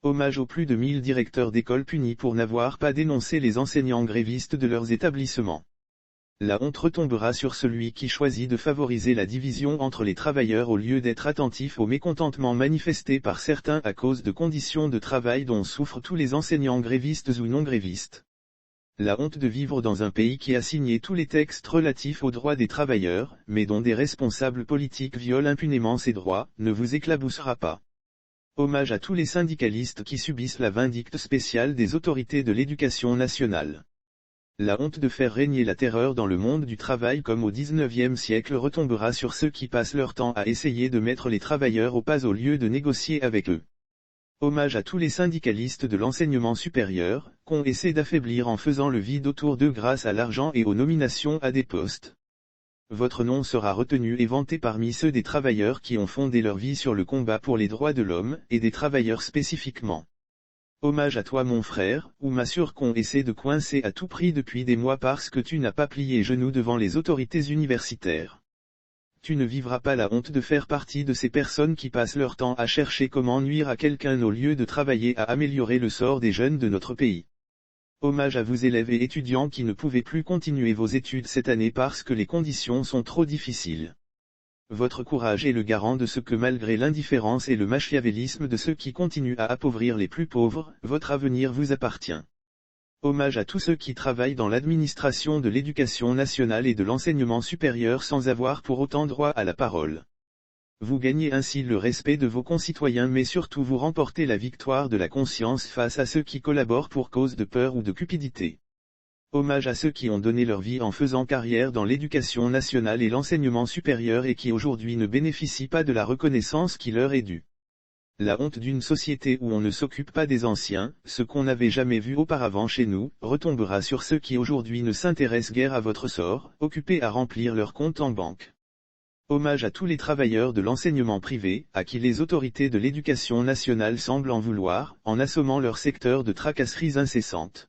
Hommage aux plus de 1000 directeurs d'école punis pour n'avoir pas dénoncé les enseignants grévistes de leurs établissements. La honte retombera sur celui qui choisit de favoriser la division entre les travailleurs au lieu d'être attentif au mécontentement manifesté par certains à cause de conditions de travail dont souffrent tous les enseignants grévistes ou non grévistes. La honte de vivre dans un pays qui a signé tous les textes relatifs aux droits des travailleurs, mais dont des responsables politiques violent impunément ces droits, ne vous éclaboussera pas. Hommage à tous les syndicalistes qui subissent la vindicte spéciale des autorités de l'éducation nationale. La honte de faire régner la terreur dans le monde du travail comme au XIXe siècle retombera sur ceux qui passent leur temps à essayer de mettre les travailleurs au pas au lieu de négocier avec eux. Hommage à tous les syndicalistes de l'enseignement supérieur, qu'on essaie d'affaiblir en faisant le vide autour d'eux grâce à l'argent et aux nominations à des postes. Votre nom sera retenu et vanté parmi ceux des travailleurs qui ont fondé leur vie sur le combat pour les droits de l'homme, et des travailleurs spécifiquement. Hommage à toi mon frère, ou ma sœur qu'on essaie de coincer à tout prix depuis des mois parce que tu n'as pas plié genoux devant les autorités universitaires. Tu ne vivras pas la honte de faire partie de ces personnes qui passent leur temps à chercher comment nuire à quelqu'un au lieu de travailler à améliorer le sort des jeunes de notre pays. Hommage à vous élèves et étudiants qui ne pouvez plus continuer vos études cette année parce que les conditions sont trop difficiles. Votre courage est le garant de ce que malgré l'indifférence et le machiavélisme de ceux qui continuent à appauvrir les plus pauvres, votre avenir vous appartient. Hommage à tous ceux qui travaillent dans l'administration de l'éducation nationale et de l'enseignement supérieur sans avoir pour autant droit à la parole. Vous gagnez ainsi le respect de vos concitoyens mais surtout vous remportez la victoire de la conscience face à ceux qui collaborent pour cause de peur ou de cupidité. Hommage à ceux qui ont donné leur vie en faisant carrière dans l'éducation nationale et l'enseignement supérieur et qui aujourd'hui ne bénéficient pas de la reconnaissance qui leur est due. La honte d'une société où on ne s'occupe pas des anciens, ce qu'on n'avait jamais vu auparavant chez nous, retombera sur ceux qui aujourd'hui ne s'intéressent guère à votre sort, occupés à remplir leur compte en banque. Hommage à tous les travailleurs de l'enseignement privé, à qui les autorités de l'éducation nationale semblent en vouloir, en assommant leur secteur de tracasseries incessantes.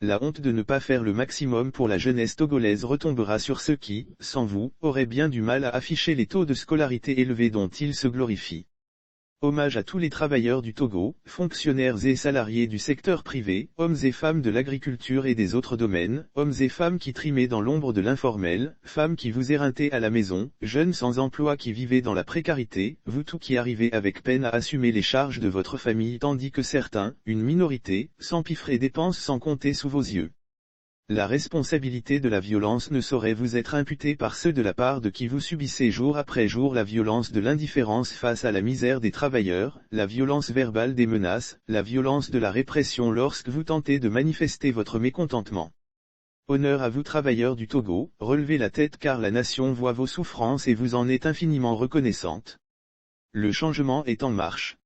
La honte de ne pas faire le maximum pour la jeunesse togolaise retombera sur ceux qui, sans vous, auraient bien du mal à afficher les taux de scolarité élevés dont ils se glorifient. Hommage à tous les travailleurs du Togo, fonctionnaires et salariés du secteur privé, hommes et femmes de l'agriculture et des autres domaines, hommes et femmes qui trimaient dans l'ombre de l'informel, femmes qui vous éreintez à la maison, jeunes sans emploi qui vivez dans la précarité, vous tous qui arrivez avec peine à assumer les charges de votre famille tandis que certains, une minorité, s'empiffrent dépensent sans compter sous vos yeux. La responsabilité de la violence ne saurait vous être imputée par ceux de la part de qui vous subissez jour après jour la violence de l'indifférence face à la misère des travailleurs, la violence verbale des menaces, la violence de la répression lorsque vous tentez de manifester votre mécontentement. Honneur à vous travailleurs du Togo, relevez la tête car la nation voit vos souffrances et vous en est infiniment reconnaissante. Le changement est en marche.